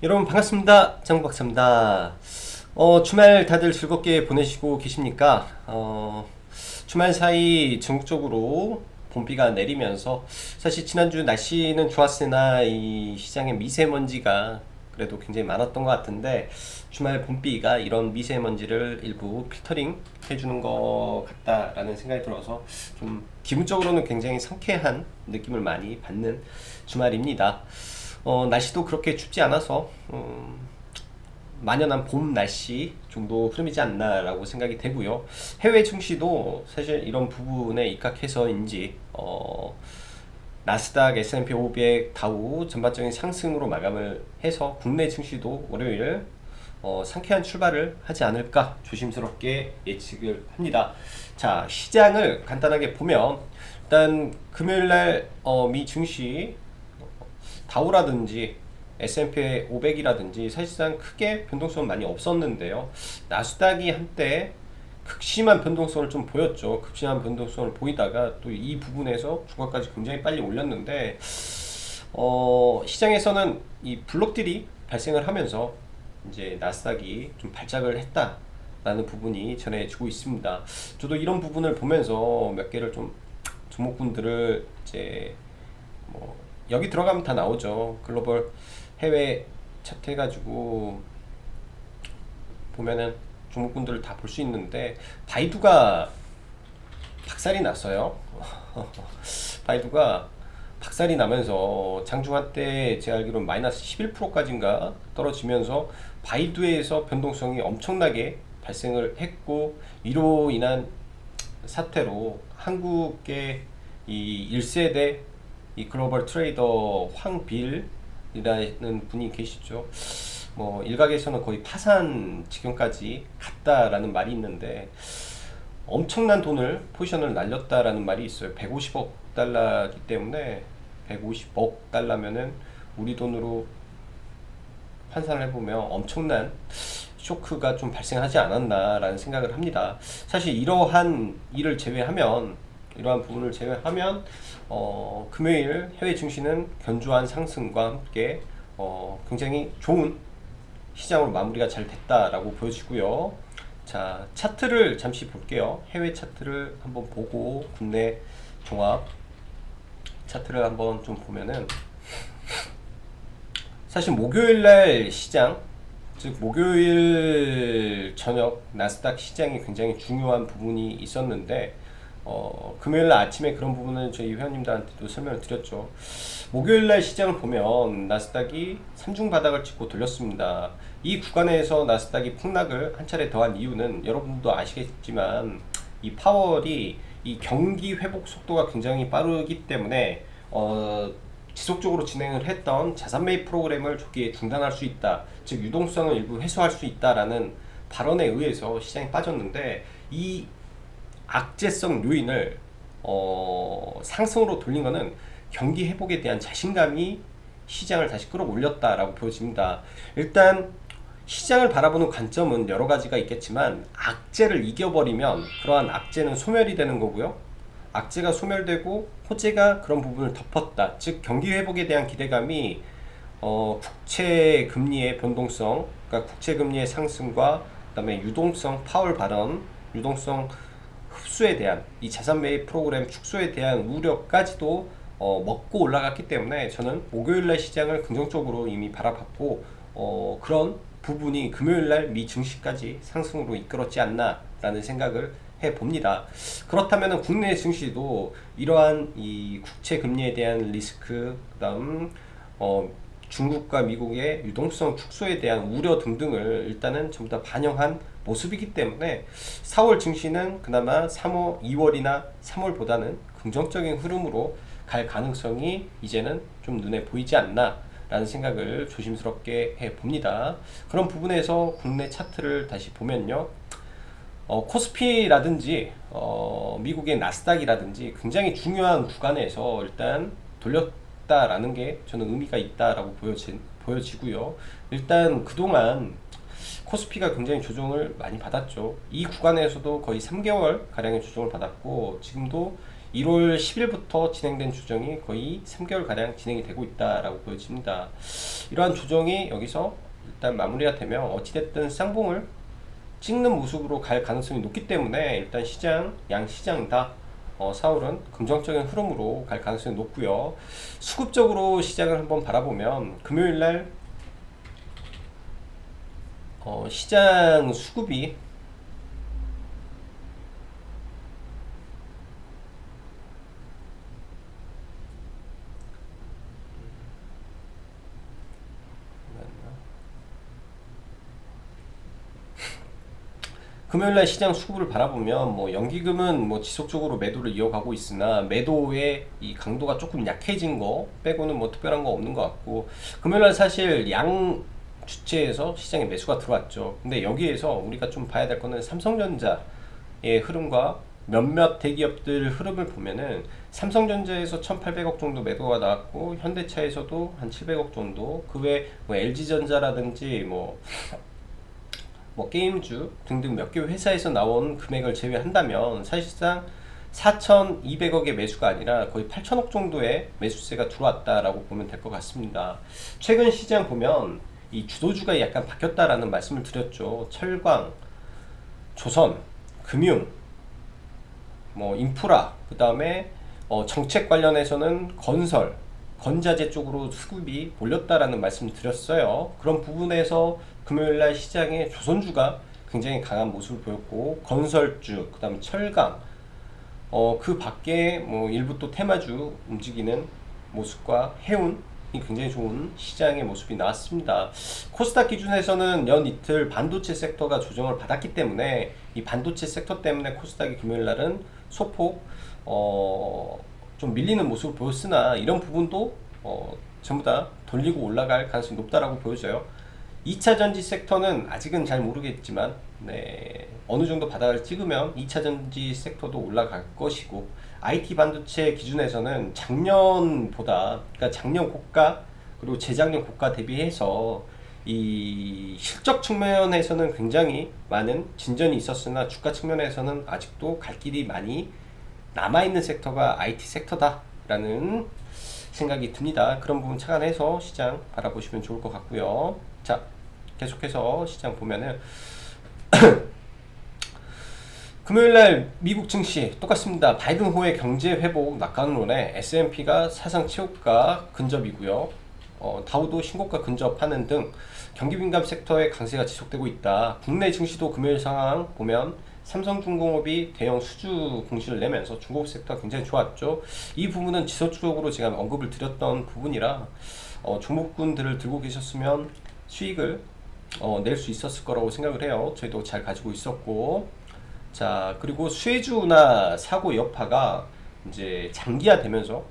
여러분 반갑습니다. 장박사입니다. 주말 다들 즐겁게 보내시고 계십니까? 주말 사이 전국적으로 봄비가 내리면서 사실 지난주 날씨는 좋았으나 이 시장에 미세먼지가 그래도 굉장히 많았던 것 같은데 주말 봄비가 이런 미세먼지를 일부 필터링 해주는 것 같다라는 생각이 들어서 좀 기분적으로는 굉장히 상쾌한 느낌을 많이 받는 주말입니다. 날씨도 그렇게 춥지 않아서 만연한 봄 날씨 정도 흐름이지 않나라고 생각이 되고요. 해외 증시도 사실 이런 부분에 입각해서인지 나스닥, S&P 500, 다우 전반적인 상승으로 마감을 해서 국내 증시도 월요일 상쾌한 출발을 하지 않을까 조심스럽게 예측을 합니다. 자, 시장을 간단하게 보면 일단 금요일날 미 증시 다우라든지 S&P 500이라든지 사실상 크게 변동성은 많이 없었는데요. 나스닥이 한때 극심한 변동성을 좀 보였죠. 극심한 변동성을 보이다가 또 이 부분에서 중간까지 굉장히 빨리 올렸는데 시장에서는 이 블록들이 발생을 하면서 이제 나스닥이 좀 발작을 했다라는 부분이 전해지고 있습니다. 저도 이런 부분을 보면서 몇 개를 좀 종목군들을 이제 뭐 여기 들어가면 다 나오죠. 글로벌 해외 차트 해가지고 보면은 종목군들을 다 볼 수 있는데 바이두가 박살이 났어요. 바이두가 박살이 나면서 장중한 때 제가 알기로는 마이너스 11%까지인가 떨어지면서 바이두에서 변동성이 엄청나게 발생을 했고 이로 인한 사태로 한국의 이 1세대 이 글로벌 트레이더 황빌이라는 분이 계시죠. 뭐 일각에서는 거의 파산 지경까지 갔다라는 말이 있는데 엄청난 돈을 포지션을 날렸다라는 말이 있어요. 150억 달러이기 때문에 150억 달러면은 우리 돈으로 환산을 해보면 엄청난 쇼크가 좀 발생하지 않았나라는 생각을 합니다. 사실 이러한 부분을 제외하면 금요일 해외 증시는 견조한 상승과 함께 굉장히 좋은 시장으로 마무리가 잘 됐다라고 보여지고요. 자, 차트를 잠시 볼게요. 해외 차트를 한번 보고 국내 종합 차트를 한번 좀 보면은 사실 목요일날 시장, 즉 목요일 저녁 나스닥 시장이 굉장히 중요한 부분이 있었는데 금요일날 아침에 그런 부분은 저희 회원님들한테도 설명을 드렸죠. 목요일날 시장을 보면 나스닥이 3중 바닥을 찍고 돌렸습니다. 이 구간에서 나스닥이 폭락을 한 차례 더한 이유는 여러분도 아시겠지만 이 파월이 이 경기 회복 속도가 굉장히 빠르기 때문에 지속적으로 진행을 했던 자산 매입 프로그램을 조기에 중단할 수 있다. 즉 유동성을 일부 해소할 수 있다라는 발언에 의해서 시장이 빠졌는데 이 악재성 요인을 상승으로 돌린 것은 경기 회복에 대한 자신감이 시장을 다시 끌어올렸다라고 보여집니다. 일단 시장을 바라보는 관점은 여러 가지가 있겠지만 악재를 이겨버리면 그러한 악재는 소멸이 되는 거고요. 악재가 소멸되고 호재가 그런 부분을 덮었다. 즉 경기 회복에 대한 기대감이 국채 금리의 변동성, 그러니까 국채 금리의 상승과 그다음에 유동성 파월 발언, 유동성 흡수에 대한 이 자산 매입 프로그램 축소에 대한 우려까지도 먹고 올라갔기 때문에 저는 목요일날 시장을 긍정적으로 이미 바라봤고 그런 부분이 금요일날 미 증시까지 상승으로 이끌었지 않나라는 생각을 해봅니다. 그렇다면 국내 증시도 이러한 이 국채 금리에 대한 리스크, 그다음 중국과 미국의 유동성 축소에 대한 우려 등등을 일단은 전부 다 반영한 모습이기 때문에 4월 증시는 그나마 2월이나 3월보다는 긍정적인 흐름으로 갈 가능성이 이제는 좀 눈에 보이지 않나 라는 생각을 조심스럽게 해봅니다. 그런 부분에서 국내 차트를 다시 보면요. 코스피라든지 미국의 나스닥이라든지 굉장히 중요한 구간에서 일단 돌렸다라는 게 저는 의미가 있다라고 보여지고요. 일단 그동안 코스피가 굉장히 조정을 많이 받았죠. 이 구간에서도 거의 3개월 가량의 조정을 받았고 지금도 1월 10일부터 진행된 조정이 거의 3개월 가량 진행이 되고 있다라고 보여집니다. 이러한 조정이 여기서 일단 마무리가 되면 어찌됐든 쌍봉을 찍는 모습으로 갈 가능성이 높기 때문에 일단 시장, 양시장 다 4월은 긍정적인 흐름으로 갈 가능성이 높고요. 수급적으로 시장을 한번 바라보면 금요일날 시장 수급이 금요일날 시장 수급을 바라보면 뭐 연기금은 뭐 지속적으로 매도를 이어가고 있으나 매도의 이 강도가 조금 약해진 거 빼고는 뭐 특별한 거 없는 것 같고, 금요일날 사실 양 주체에서 시장에 매수가 들어왔죠. 근데 여기에서 우리가 좀 봐야 될 거는 삼성전자의 흐름과 몇몇 대기업들 흐름을 보면은 삼성전자에서 1,800억 정도 매도가 나왔고 현대차에서도 한 700억 정도, 그 외 뭐 LG전자라든지 뭐 게임주 등등 몇 개 회사에서 나온 금액을 제외한다면 사실상 4,200억의 매수가 아니라 거의 8,000억 정도의 매수세가 들어왔다라고 보면 될 것 같습니다. 최근 시장 보면 이 주도주가 약간 바뀌었다라는 말씀을 드렸죠. 철강, 조선, 금융, 뭐 인프라, 그 다음에 정책 관련해서는 건설, 건자재 쪽으로 수급이 몰렸다라는 말씀을 드렸어요. 그런 부분에서 금요일날 시장의 조선주가 굉장히 강한 모습을 보였고, 건설주, 그 다음에 철강, 그 밖에 뭐 일부 또 테마주 움직이는 모습과 해운이 굉장히 좋은 시장의 모습이 나왔습니다. 코스닥 기준에서는 연 이틀 반도체 섹터가 조정을 받았기 때문에 이 반도체 섹터 때문에 코스닥이 금요일날은 소폭 좀 밀리는 모습을 보였으나 이런 부분도 전부 다 돌리고 올라갈 가능성이 높다라고 보여져요. 2차 전지 섹터는 아직은 잘 모르겠지만 어느 정도 바닥을 찍으면 2차 전지 섹터도 올라갈 것이고, IT 반도체 기준에서는 작년보다, 그러니까 작년 고가 그리고 재작년 고가 대비해서 이 실적 측면에서는 굉장히 많은 진전이 있었으나 주가 측면에서는 아직도 갈 길이 많이 남아있는 섹터가 IT 섹터다라는 생각이 듭니다. 그런 부분 착안해서 시장 바라보시면 좋을 것 같고요. 자, 계속해서 시장 보면은 금요일날 미국 증시 똑같습니다. 바이든 후의 경제 회복 낙관론에 S&P가 사상 최고가 근접이고요. 다우도 신고가 근접하는 등 경기 민감 섹터의 강세가 지속되고 있다. 국내 증시도 금요일 상황 보면 삼성중공업이 대형 수주 공시를 내면서 중공업 섹터가 굉장히 좋았죠. 이 부분은 지속적으로 제가 언급을 드렸던 부분이라 종목군들을 들고 계셨으면 수익을 낼 수 있었을 거라고 생각을 해요. 저희도 잘 가지고 있었고, 자, 그리고 수혜주나 사고 여파가 이제 장기화되면서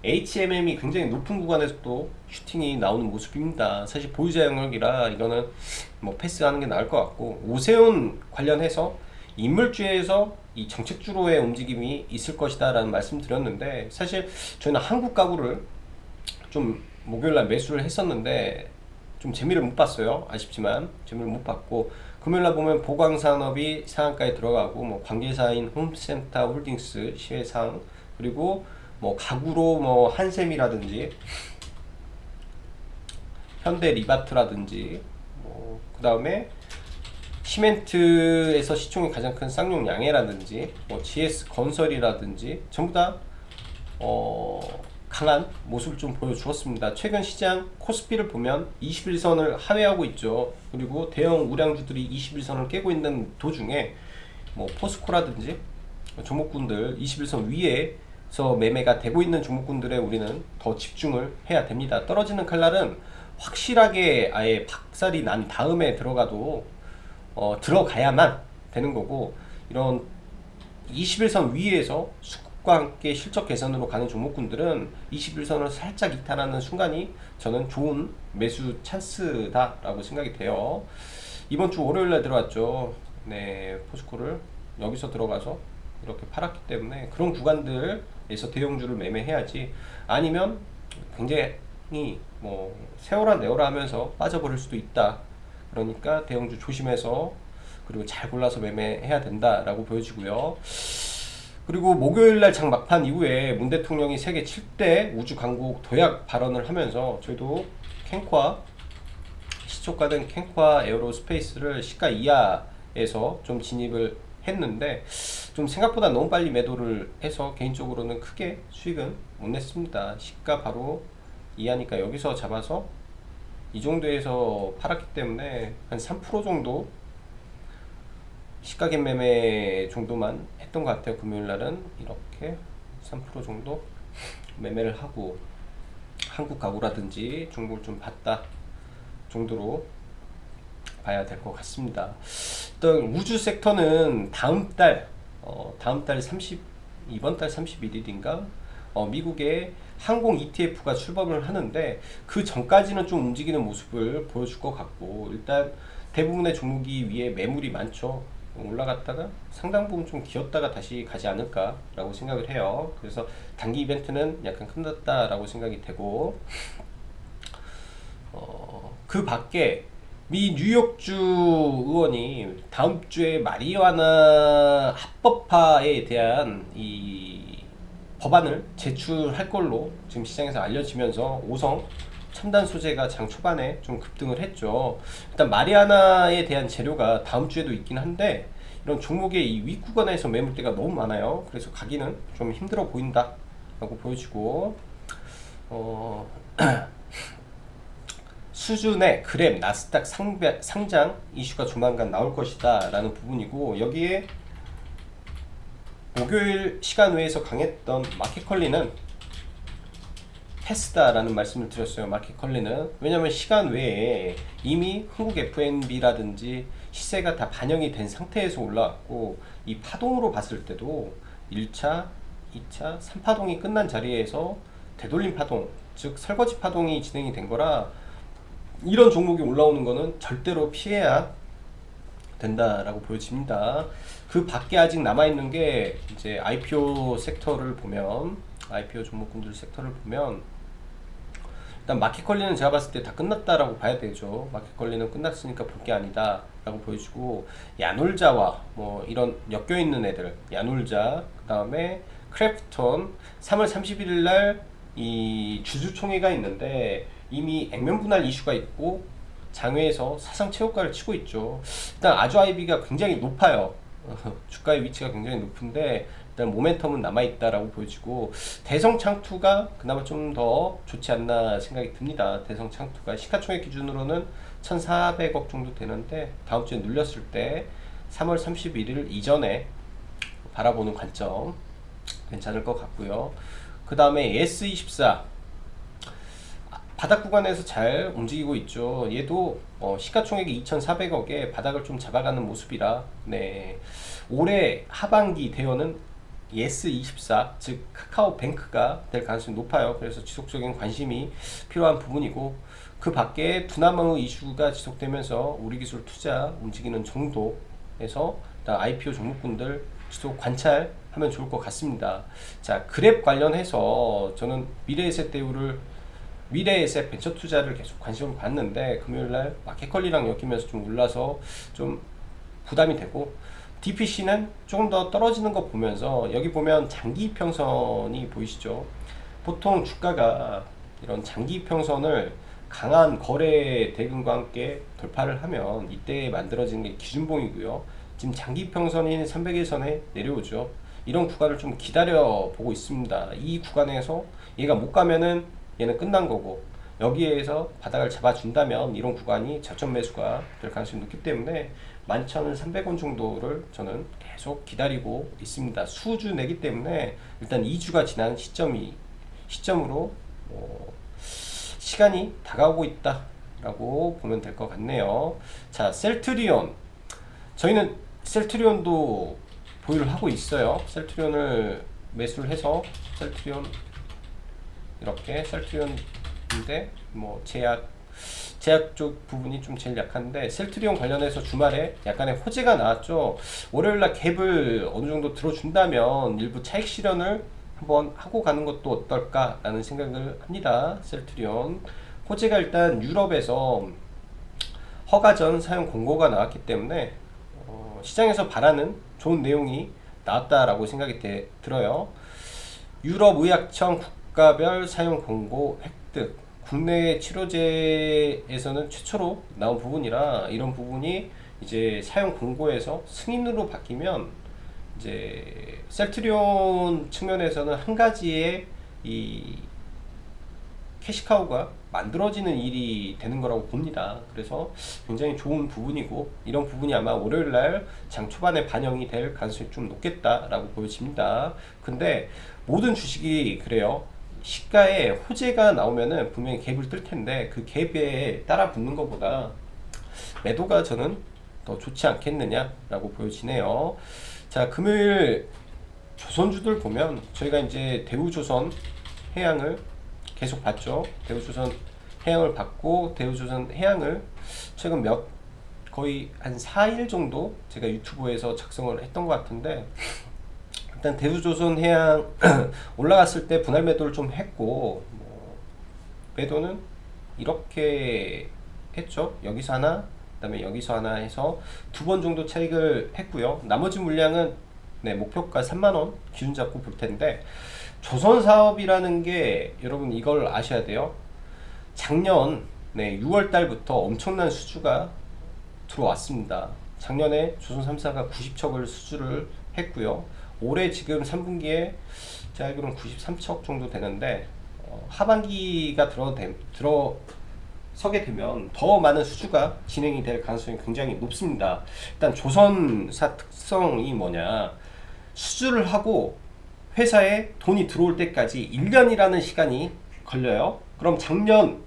HMM이 굉장히 높은 구간에서 또 슈팅이 나오는 모습입니다. 사실 보유자 영역이라 이거는 뭐 패스하는 게 나을 것 같고, 오세훈 관련해서 인물주에서 이 정책주로의 움직임이 있을 것이다 라는 말씀 드렸는데, 사실 저희는 한국 가구를 좀 목요일날 매수를 했었는데 좀 재미를 못 봤어요. 아쉽지만 재미를 못 봤고, 금요일날 보면 보광산업이 상한가에 들어가고, 뭐 관계사인 홈센터 홀딩스 시외상, 그리고 뭐 가구로 뭐 한샘이라든지 현대 리바트라든지 그 다음에 시멘트에서 시총이 가장 큰 쌍용 양해라든지 뭐 GS 건설이라든지 전부 다 강한 모습을 좀 보여주었습니다. 최근 시장 코스피를 보면 21선을 하회하고 있죠. 그리고 대형 우량주들이 21선을 깨고 있는 도중에 뭐 포스코라든지 종목군들 21선 위에서 매매가 되고 있는 종목군들에 우리는 더 집중을 해야 됩니다. 떨어지는 칼날은 확실하게 아예 박살이 난 다음에 들어가야만 되는 거고, 이런 21선 위에서 수급과 함께 실적 개선으로 가는 종목군들은 21선을 살짝 이탈하는 순간이 저는 좋은 매수 찬스다라고 생각이 돼요. 이번 주 월요일날 들어왔죠. 네, 포스코를 여기서 들어가서 이렇게 팔았기 때문에 그런 구간들에서 대형주를 매매해야지, 아니면 굉장히 뭐 세월아 내월아 하면서 빠져버릴 수도 있다. 그러니까 대형주 조심해서 그리고 잘 골라서 매매해야 된다라고 보여지고요. 그리고 목요일날 장 막판 이후에 문 대통령이 세계 7대 우주 강국 도약 발언을 하면서 저희도 캔과 시초가는 캔과 에어로스페이스를 시가 이하에서 좀 진입을 했는데 좀 생각보다 너무 빨리 매도를 해서 개인적으로는 크게 수익은 못 냈습니다. 시가 바로 이하니까 여기서 잡아서 이 정도에서 팔았기 때문에 한 3% 정도 시가갭 매매 정도만 했던 것 같아요. 금요일날은 이렇게 3% 정도 매매를 하고 한국 가구라든지 중국을 좀 봤다 정도로 봐야 될 것 같습니다. 일단 우주 섹터는 다음 달 30, 이번 달 31일인가 미국의 항공 ETF가 출범을 하는데 그 전까지는 좀 움직이는 모습을 보여줄 것 같고, 일단 대부분의 종목이 위에 매물이 많죠. 올라갔다가 상당 부분 좀 기었다가 다시 가지 않을까 라고 생각을 해요. 그래서 단기 이벤트는 약간 끝났다라고 생각이 되고, 그 밖에 미 뉴욕주 의원이 다음 주에 마리화나 합법화에 대한 이 법안을 제출할 걸로 지금 시장에서 알려지면서 오성 첨단 소재가 장 초반에 좀 급등을 했죠. 일단 마리아나에 대한 재료가 다음 주에도 있긴 한데 이런 종목의 이 윗구간에서 매물대가 너무 많아요. 그래서 가기는 좀 힘들어 보인다 라고 보여지고, 수준의 그램 나스닥 상장 이슈가 조만간 나올 것이다 라는 부분이고, 여기에 목요일 시간 외에서 강했던 마켓컬리는 패스다라는 말씀을 드렸어요. 마켓컬리는 왜냐면 시간 외에 이미 한국 FNB라든지 시세가 다 반영이 된 상태에서 올라왔고, 이 파동으로 봤을 때도 1차, 2차, 3파동이 끝난 자리에서 되돌림 파동, 즉 설거지 파동이 진행이 된 거라 이런 종목이 올라오는 거는 절대로 피해야 된다라고 보여집니다. 그 밖에 아직 남아있는 게 이제 IPO 섹터를 보면, IPO 종목군들 섹터를 보면 일단 마켓컬리는 제가 봤을 때 다 끝났다라고 봐야 되죠. 마켓컬리는 끝났으니까 볼 게 아니다 라고 보여주고, 야놀자와 뭐 이런 엮여있는 애들, 야놀자, 그 다음에 크래프톤, 3월 31일 날 이 주주총회가 있는데 이미 액면 분할 이슈가 있고 장외에서 사상 최고가를 치고 있죠. 일단 아주아이비가 굉장히 높아요. 주가의 위치가 굉장히 높은데 일단 모멘텀은 남아있다라고 보여지고, 대성창투가 그나마 좀 더 좋지 않나 생각이 듭니다. 대성창투가 시가총액 기준으로는 1,400억 정도 되는데 다음 주에 눌렸을 때 3월 31일 이전에 바라보는 관점 괜찮을 것 같고요. 그 다음에 S24 바닥 구간에서 잘 움직이고 있죠. 얘도 시가총액이 2,400억에 바닥을 좀 잡아가는 모습이라, 네, 올해 하반기 대여는 예스24 즉 카카오뱅크가 될 가능성이 높아요. 그래서 지속적인 관심이 필요한 부분이고, 그 밖에 두나무 이슈가 지속되면서 우리기술 투자 움직이는 정도에서 IPO 종목군들 지속 관찰하면 좋을 것 같습니다. 자, 그랩 관련해서 저는 미래에셋 벤처 투자를 계속 관심을 봤는데 금요일날 마켓컬리랑 엮이면서 좀 올라서 좀 부담이 되고, DPC는 조금 더 떨어지는 거 보면서 여기 보면 장기 이평선이 보이시죠? 보통 주가가 이런 장기 이평선을 강한 거래 대금과 함께 돌파를 하면 이때 만들어지는 게 기준봉이고요. 지금 장기 이평선인 300일선에 내려오죠. 이런 구간을 좀 기다려 보고 있습니다. 이 구간에서 얘가 못 가면은 얘는 끝난 거고, 여기에서 바닥을 잡아준다면 이런 구간이 저점 매수가 될 가능성이 높기 때문에 11,300원 정도를 저는 계속 기다리고 있습니다. 수주 내기 때문에 일단 2주가 지난 시점으로 시간이 다가오고 있다 라고 보면 될 것 같네요. 자, 셀트리온, 저희는 셀트리온도 보유를 하고 있어요. 셀트리온을 매수를 해서 셀트리온 이렇게 셀트리온인데 뭐 제약 쪽 부분이 좀 제일 약한데, 셀트리온 관련해서 주말에 약간의 호재가 나왔죠. 월요일날 갭을 어느 정도 들어준다면 일부 차익 실현을 한번 하고 가는 것도 어떨까 라는 생각을 합니다. 셀트리온 호재가 일단 유럽에서 허가전 사용 공고가 나왔기 때문에 시장에서 바라는 좋은 내용이 나왔다라고 생각이 들어요. 유럽의약청 국가별 사용 공고 획득, 국내 치료제에서는 최초로 나온 부분이라 이런 부분이 이제 사용 공고에서 승인으로 바뀌면 이제 셀트리온 측면에서는 한 가지의 이 캐시카우가 만들어지는 일이 되는 거라고 봅니다. 그래서 굉장히 좋은 부분이고 이런 부분이 아마 월요일날 장 초반에 반영이 될 가능성이 좀 높겠다라고 보여집니다. 근데 모든 주식이 그래요. 시가에 호재가 나오면은 분명히 갭을 뜰 텐데 그 갭에 따라 붙는 것보다 매도가 저는 더 좋지 않겠느냐라고 보여지네요. 자, 금요일 조선주들 보면 저희가 이제 대우조선 해양을 계속 봤죠. 대우조선 해양을 봤고 대우조선 해양을 최근 거의 한 4일 정도 제가 유튜브에서 작성을 했던 것 같은데 일단 대우조선 해양 올라갔을 때 분할 매도를 좀 했고 매도는 이렇게 했죠. 여기서 하나 그다음에 여기서 하나 해서 2번 정도 차익을 했고요. 나머지 물량은 네, 목표가 3만원 기준 잡고 볼 텐데 조선 사업이라는 게 여러분 이걸 아셔야 돼요. 작년 네, 6월 달부터 엄청난 수주가 들어왔습니다. 작년에 조선 3사가 90척을 수주를 했고요. 올해 지금 3분기에 제가 알기로는 93척 정도 되는데 하반기가 들어서게 되면 더 많은 수주가 진행이 될 가능성이 굉장히 높습니다. 일단 조선사 특성이 뭐냐, 수주를 하고 회사에 돈이 들어올 때까지 1년이라는 시간이 걸려요. 그럼 작년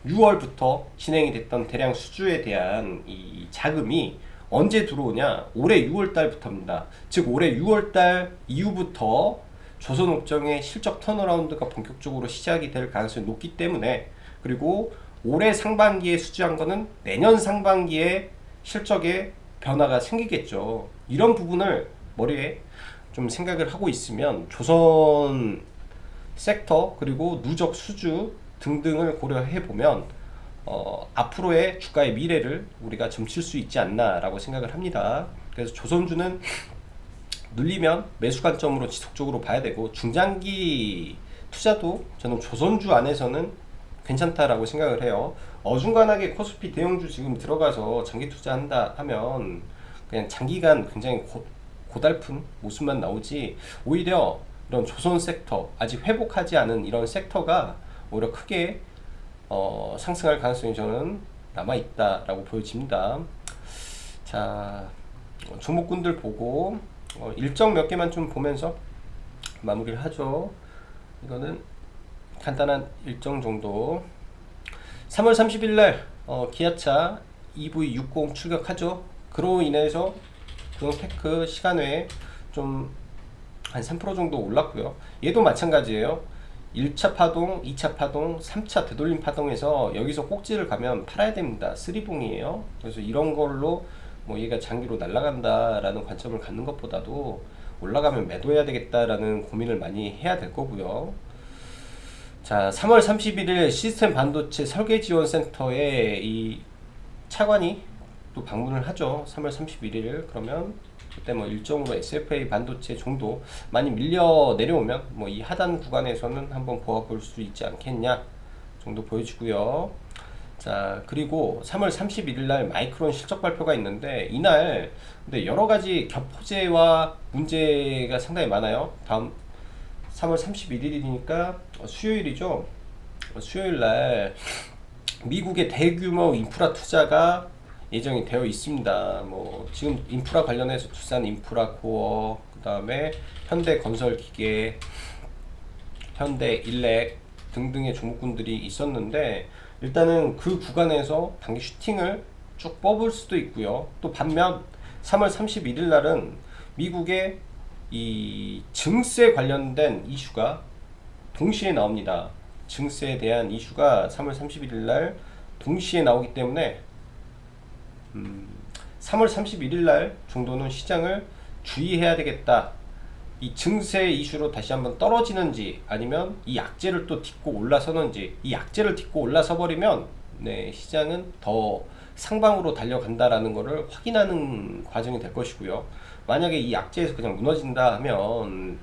6월부터 진행이 됐던 대량 수주에 대한 이 자금이 언제 들어오냐? 올해 6월 달부터입니다. 즉 올해 6월 달 이후부터 조선업종의 실적 턴어라운드가 본격적으로 시작이 될 가능성이 높기 때문에, 그리고 올해 상반기에 수주한 거는 내년 상반기에 실적에 변화가 생기겠죠. 이런 부분을 머리에 좀 생각을 하고 있으면 조선 섹터 그리고 누적 수주 등등을 고려해 보면 앞으로의 주가의 미래를 우리가 점칠 수 있지 않나라고 생각을 합니다. 그래서 조선주는 눌리면 매수 관점으로 지속적으로 봐야 되고, 중장기 투자도 저는 조선주 안에서는 괜찮다라고 생각을 해요. 어중간하게 코스피 대형주 지금 들어가서 장기 투자한다 하면 그냥 장기간 굉장히 고달픈 모습만 나오지, 오히려 이런 조선 섹터, 아직 회복하지 않은 이런 섹터가 오히려 크게 상승할 가능성이 저는 남아있다라고 보여집니다. 자, 종목군들 보고 일정 몇 개만 좀 보면서 마무리를 하죠. 이거는 간단한 일정 정도. 3월 30일 날 기아차 EV60 출격하죠. 그로 인해서 테크 시간외에 좀 한 3% 정도 올랐고요. 얘도 마찬가지예요. 1차 파동, 2차 파동, 3차 되돌림 파동에서 여기서 꼭지를 가면 팔아야 됩니다. 쓰리봉이에요. 그래서 이런 걸로 얘가 장기로 날아간다라는 관점을 갖는 것보다도 올라가면 매도해야 되겠다라는 고민을 많이 해야 될 거고요. 자, 3월 31일 시스템 반도체 설계지원센터에 이 차관이 또 방문을 하죠. 3월 31일. 그러면 그때 일정으로 SFA 반도체 정도 많이 밀려 내려오면 이 하단 구간에서는 한번 보아볼 수 있지 않겠냐 정도 보여지고요. 자, 그리고 3월 31일 날 마이크론 실적 발표가 있는데, 이날 근데 여러 가지 겹호재와 문제가 상당히 많아요. 다음 3월 31일이니까 수요일이죠. 수요일 날 미국의 대규모 인프라 투자가 예정이 되어 있습니다. 지금 인프라 관련해서 두산 인프라코어, 그 다음에 현대건설기계, 현대일렉 등등의 종목군들이 있었는데, 일단은 그 구간에서 단기 슈팅을 쭉 뽑을 수도 있고요. 또 반면 3월 31일 날은 미국의 이 증세 관련된 이슈가 동시에 나옵니다. 증세에 대한 이슈가 3월 31일 날 동시에 나오기 때문에 3월 31일 날 정도는 시장을 주의해야 되겠다. 이 증세 이슈로 다시 한번 떨어지는지, 아니면 이 약재를 또 딛고 올라서는지. 이 약재를 딛고 올라서 버리면 시장은 더 상방으로 달려간다라는 것을 확인하는 과정이 될 것이고요. 만약에 이 약재에서 그냥 무너진다 하면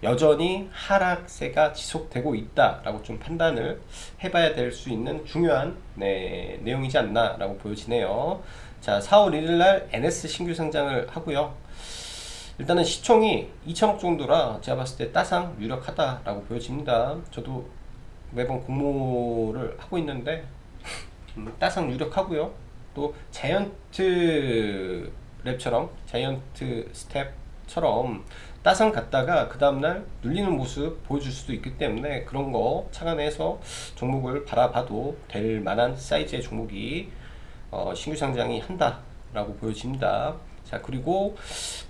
여전히 하락세가 지속되고 있다라고 좀 판단을 해봐야 될 수 있는 중요한 내용이지 않나라고 보여지네요. 자, 4월 1일날 NS 신규 상장을 하고요. 일단은 시총이 2천억 정도라 제가 봤을 때 따상 유력하다라고 보여집니다. 저도 매번 공모를 하고 있는데 따상 유력하고요. 또 자이언트 랩처럼 자이언트 스텝처럼 따상 갔다가 그 다음날 눌리는 모습 보여줄 수도 있기 때문에 그런 거 착안해서 종목을 바라봐도 될 만한 사이즈의 종목이 신규 상장이 한다라고 보여집니다. 자, 그리고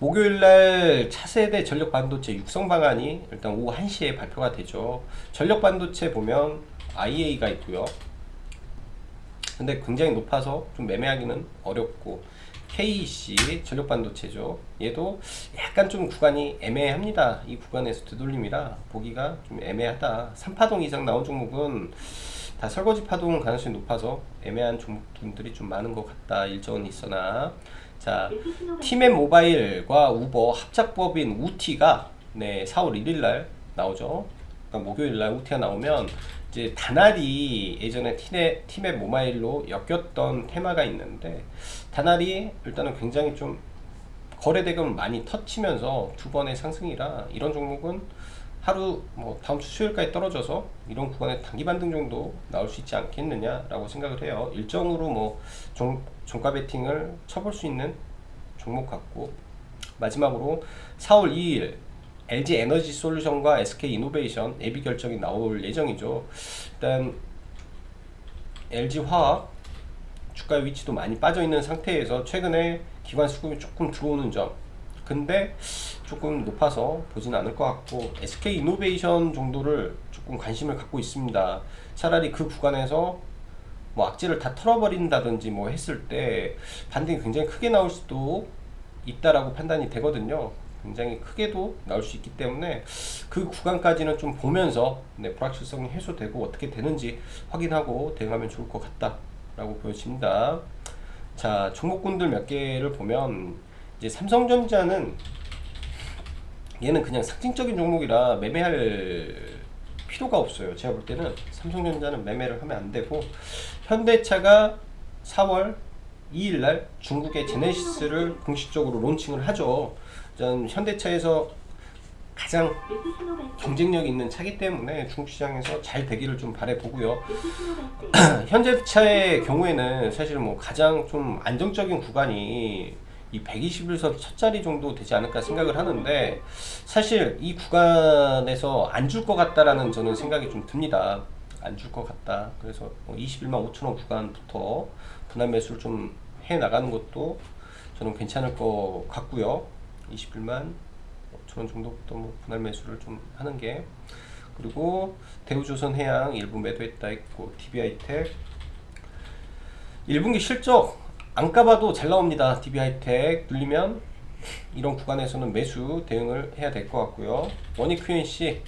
목요일날 차세대 전력 반도체 육성 방안이 일단 오후 1시에 발표가 되죠. 전력 반도체 보면 IA가 있고요. 근데 굉장히 높아서 좀 매매하기는 어렵고, KEC 전력 반도체죠. 얘도 약간 좀 구간이 애매합니다. 이 구간에서 되돌림이라 보기가 좀 애매하다. 3파동 이상 나온 종목은 다 설거지 파동 가능성이 높아서 애매한 종목들이 좀 많은 것 같다. 일정은 있으나. 자, 티맵 모바일과 우버 합작법인 우티가 4월 1일날 나오죠. 그러니까 목요일날 우티가 나오면 이제 다날이 예전에 티맵 모바일로 엮였던 테마가 있는데, 다날이 일단은 굉장히 좀 거래대금 많이 터치면서 두 번의 상승이라 이런 종목은 하루 다음 주 수요일까지 떨어져서 이런 구간에 단기 반등 정도 나올 수 있지 않겠느냐라고 생각을 해요. 일정으로 종가 베팅을 쳐볼 수 있는 종목 같고, 마지막으로 4월 2일 LG 에너지 솔루션과 SK 이노베이션 예비 결정이 나올 예정이죠. 일단 LG 화학 주가 위치도 많이 빠져 있는 상태에서 최근에 기관 수급이 조금 들어오는 점, 근데 조금 높아서 보진 않을 것 같고, SK 이노베이션 정도를 조금 관심을 갖고 있습니다. 차라리 그 구간에서 악재를 다 털어버린다든지 했을 때 반등이 굉장히 크게 나올 수도 있다라고 판단이 되거든요. 굉장히 크게도 나올 수 있기 때문에 그 구간까지는 좀 보면서 불확실성이 해소되고 어떻게 되는지 확인하고 대응하면 좋을 것 같다라고 보여집니다. 자, 종목군들 몇 개를 보면 이제 삼성전자는 얘는 그냥 상징적인 종목이라 매매할 필요가 없어요. 제가 볼 때는 삼성전자는 매매를 하면 안 되고, 현대차가 4월 2일날 중국의 제네시스를 공식적으로 론칭을 하죠. 전 현대차에서 가장 경쟁력 있는 차기 때문에 중국 시장에서 잘 되기를 좀 바라보고요. 현대차의 경우에는 사실 가장 좀 안정적인 구간이 이 120에서 첫 자리 정도 되지 않을까 생각을 하는데, 사실 이 구간에서 안 줄 것 같다라는 저는 생각이 좀 듭니다. 안 줄 것 같다. 그래서 21만 5천원 구간부터 분할 매수를 좀 해 나가는 것도 저는 괜찮을 것 같고요. 21만 5천원 정도부터 분할 매수를 좀 하는 게, 그리고 대우조선해양 일부 매도했다 했고, DB하이텍 1분기 실적 안 까봐도 잘 나옵니다. DB하이텍 눌리면 이런 구간에서는 매수 대응을 해야 될 것 같고요. 원익 QNC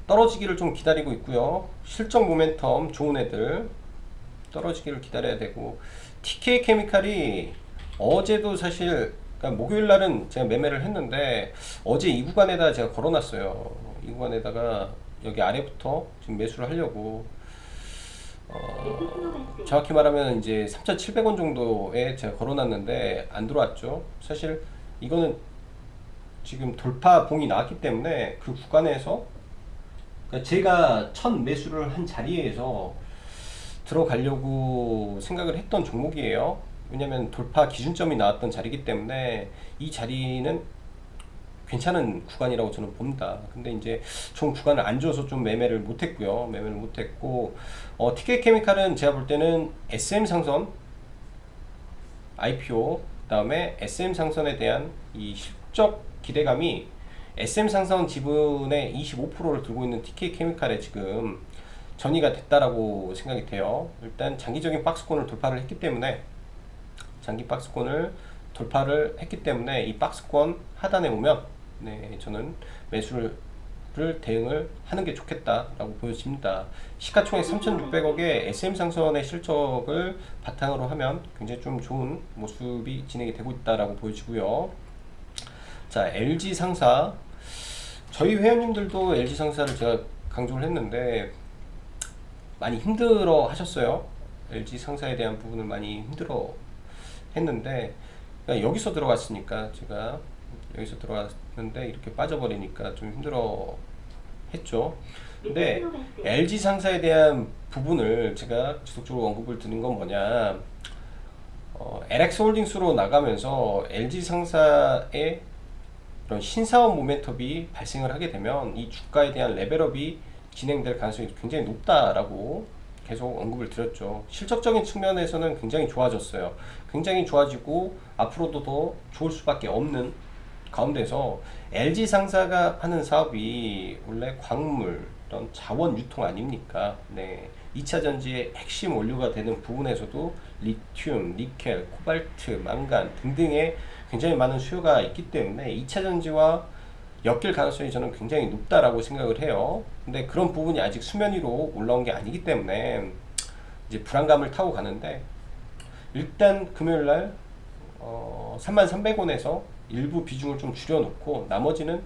떨어지기를 좀 기다리고 있고요. 실적 모멘텀 좋은 애들 떨어지기를 기다려야 되고, TK 케미칼이 어제도 사실, 그러니까 목요일 날은 제가 매매를 했는데 어제 이 구간에다 제가 걸어놨어요. 이 구간에다가 여기 아래부터 지금 매수를 하려고, 정확히 말하면 이제 3,700원 정도에 제가 걸어놨는데 안 들어왔죠. 사실 이거는 지금 돌파봉이 나왔기 때문에 그 구간에서, 그러니까 제가 첫 매수를 한 자리에서 들어가려고 생각을 했던 종목이에요. 왜냐면 돌파 기준점이 나왔던 자리이기 때문에 이 자리는 괜찮은 구간이라고 저는 봅니다. 근데 이제 총 구간을 안 줘서 좀 매매를 못했고요. 매매를 못했고, TK케미칼은 제가 볼 때는 SM 상선 IPO, 그 다음에 SM 상선에 대한 이 실적 기대감이 SM 상선 지분의 25%를 들고 있는 TK케미칼에 지금 전이가 됐다라고 생각이 돼요. 일단 장기적인 박스권을 돌파를 했기 때문에, 장기 박스권을 돌파를 했기 때문에 이 박스권 하단에 오면 저는 매수를 대응을 하는 게 좋겠다라고 보여집니다. 시가총액 3,600억의 SM상선의 실적을 바탕으로 하면 굉장히 좀 좋은 모습이 진행이 되고 있다라고 보여지고요. 자, LG 상사 저희 회원님들도 LG상사를 제가 강조를 했는데 많이 힘들어 하셨어요. LG상사에 대한 부분을 많이 힘들어 했는데, 그러니까 여기서 들어갔으니까 제가 여기서 들어갔는데 이렇게 빠져버리니까 좀 힘들어 했죠. 근데 LG상사에 대한 부분을 제가 지속적으로 언급을 드는 건 뭐냐, LX홀딩스로 나가면서 LG상사의 이런 신사업 모멘텀이 발생을 하게 되면 이 주가에 대한 레벨업이 진행될 가능성이 굉장히 높다라고 계속 언급을 드렸죠. 실적적인 측면에서는 굉장히 좋아졌어요. 굉장히 좋아지고 앞으로도 더 좋을 수밖에 없는 가운데서 LG상사가 하는 사업이 원래 광물, 이런 자원 유통 아닙니까? 네. 2차 전지의 핵심 원료가 되는 부분에서도 리튬, 니켈, 코발트, 망간 등등의 굉장히 많은 수요가 있기 때문에 2차 전지와 엮일 가능성이 저는 굉장히 높다라고 생각을 해요. 근데 그런 부분이 아직 수면 위로 올라온 게 아니기 때문에 이제 불안감을 타고 가는데, 일단 금요일날 33,300원에서 일부 비중을 좀 줄여놓고 나머지는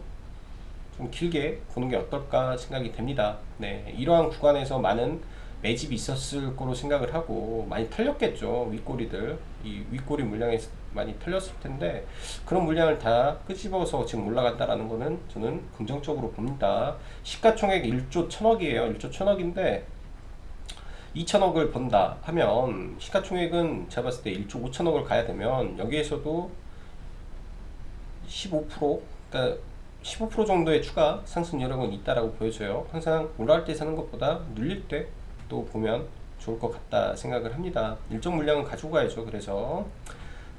좀 길게 보는 게 어떨까 생각이 됩니다. 네, 이러한 구간에서 많은 매집이 있었을 거로 생각을 하고 많이 털렸겠죠. 윗꼬리들, 이 윗꼬리 물량에 많이 털렸을 텐데 그런 물량을 다 끄집어서 지금 올라간다라는 거는 저는 긍정적으로 봅니다. 시가총액 1조 1000억이에요. 1조 1000억인데 2천억을 번다 하면 시가총액은 제가 봤을 때 1조 5천억을 가야 되면 여기에서도 15%, 그러니까 15% 정도의 추가 상승 여력은 있다라고 보여져요. 항상 올라갈 때 사는 것보다 눌릴 때 또 보면 좋을 것 같다 생각을 합니다. 일정 물량은 가지고 가야죠. 그래서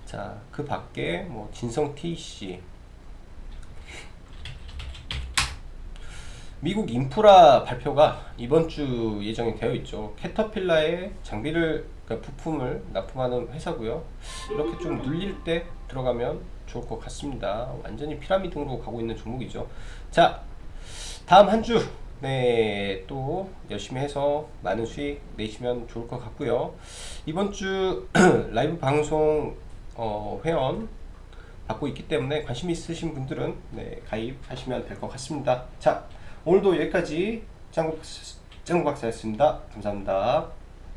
자, 그 밖에 뭐 진성 TC, 미국 인프라 발표가 이번 주 예정이 되어 있죠. 캐터필라의 장비를, 그러니까 부품을 납품하는 회사고요. 이렇게 좀 눌릴 때 들어가면 좋을 것 같습니다. 완전히 피라미드로 가고 있는 종목이죠. 자, 다음 한 주, 네, 또 열심히 해서 많은 수익 내시면 좋을 것 같고요. 이번 주 라이브 방송 회원 받고 있기 때문에 관심 있으신 분들은 네, 가입하시면 될 것 같습니다. 자, 오늘도 여기까지 짱구 박사였습니다. 감사합니다.